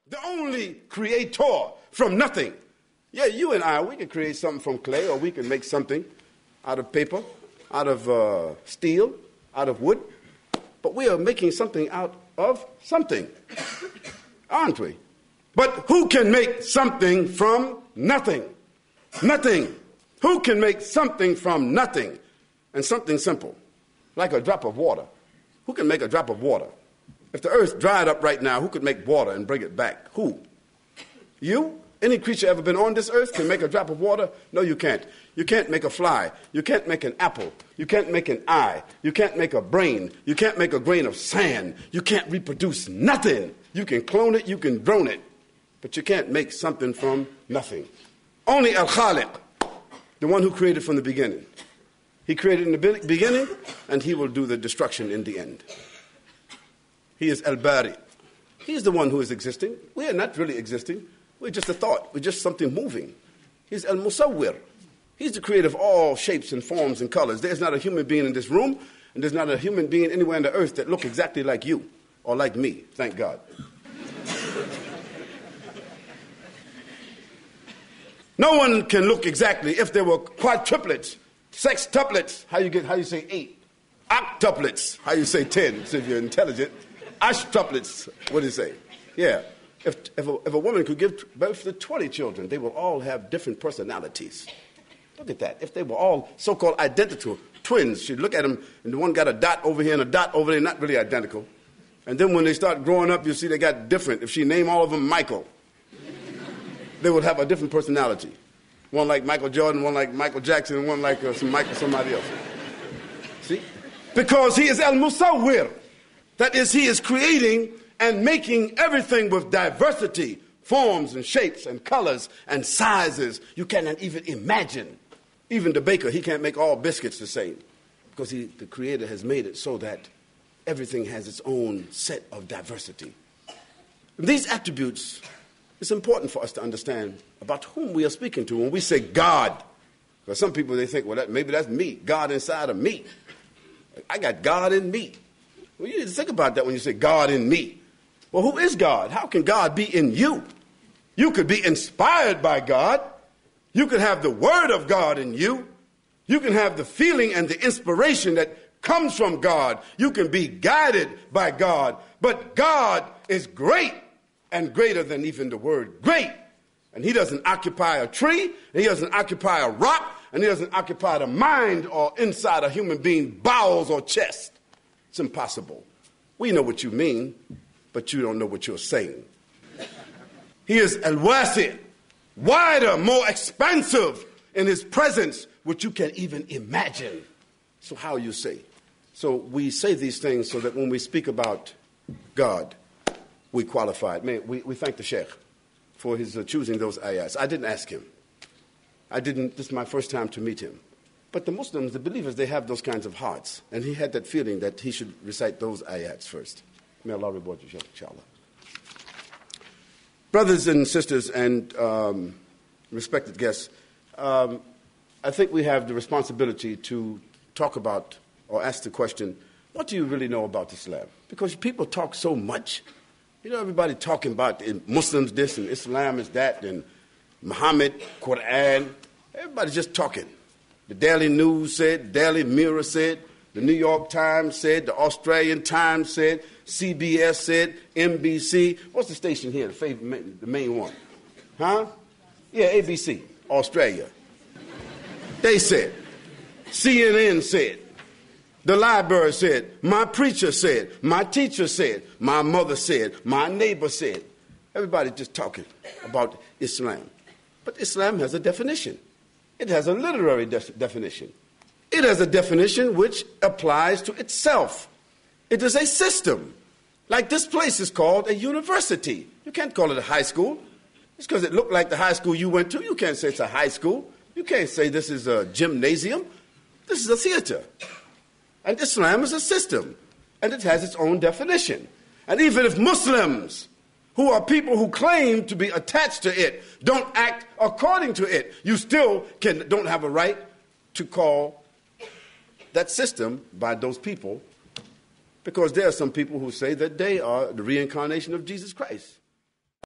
The only creator from nothing. Yeah, you and I, we can create something from clay, or we can make something out of paper, out of steel, out of wood. But we are making something out of something, aren't we? But who can make something from nothing? Nothing. Who can make something from nothing? And something simple, like a drop of water. Who can make a drop of water? If the earth dried up right now, who could make water and bring it back? Who? You? Any creature ever been on this earth can make a drop of water? No, you can't. You can't make a fly. You can't make an apple. You can't make an eye. You can't make a brain. You can't make a grain of sand. You can't reproduce nothing. You can clone it, you can drone it, but you can't make something from nothing. Only Al-Khaliq, the one who created from the beginning. He created in the beginning, and he will do the destruction in the end. He is Al-Bari. He's the one who is existing. We are not really existing. We're just a thought. We're just something moving. He's Al-Musawwir. He's the creator of all shapes and forms and colors. There's not a human being in this room, and there's not a human being anywhere on the earth that look exactly like you or like me, thank God. No one can look exactly. If there were quadruplets, sextuplets, how you say 8? Octuplets, how you say 10, so if you're intelligent. Ashtuplets, what do you say? Yeah. If a woman could give birth to 20 children, they will all have different personalities. Look at that. If they were all so-called identical twins, you'd look at them, and the one got a dot over here and a dot over there, not really identical. And then when they start growing up, you see they got different. If she named all of them Michael, they would have a different personality. One like Michael Jordan, one like Michael Jackson, and one like somebody else. See? Because he is Al-Musawwir. That is, he is creating and making everything with diversity, forms and shapes and colors and sizes you cannot even imagine. Even the baker, he can't make all biscuits the same, because the creator has made it so that everything has its own set of diversity. These attributes, it's important for us to understand about whom we are speaking to when we say God. Because some people, they think, well, maybe that's me, God inside of me. I got God in me. Well, you need to think about that when you say God in me. Well, who is God? How can God be in you? You could be inspired by God. You could have the word of God in you. You can have the feeling and the inspiration that comes from God. You can be guided by God. But God is great and greater than even the word great. And he doesn't occupy a tree, and he doesn't occupy a rock, and he doesn't occupy the mind or inside a human being bowels or chest. It's impossible. We know what you mean, but you don't know what you're saying. He is Al-Wasi', wider, more expansive in his presence, which you can even imagine. So how you say? So we say these things so that when we speak about God, we qualify it. Man, we thank the Sheikh for his choosing those ayats. I didn't ask him. This is my first time to meet him. But the Muslims, the believers, they have those kinds of hearts. And he had that feeling that he should recite those ayats first. May Allah reward you, inshallah. Brothers and sisters and respected guests, I think we have the responsibility to talk about or ask the question, what do you really know about Islam? Because people talk so much. You know, everybody talking about Muslims this and Islam is that and Muhammad, Quran. Everybody's just talking. The Daily News said, Daily Mirror said, the New York Times said, the Australian Times said, CBS said, NBC. What's the station here, the main one? Huh? Yeah, ABC, Australia. They said, CNN said, the library said, my preacher said, my teacher said, my mother said, my neighbor said. Everybody just talking about Islam. But Islam has a definition. It has a literary definition. It has a definition which applies to itself. It is a system. Like this place is called a university. You can't call it a high school. It's because it looked like the high school you went to. You can't say it's a high school. You can't say this is a gymnasium. This is a theater. And Islam is a system. And it has its own definition. And even if Muslims, who are people who claim to be attached to it, don't act according to it, you still don't have a right to call that system by those people, because there are some people who say that they are the reincarnation of Jesus Christ.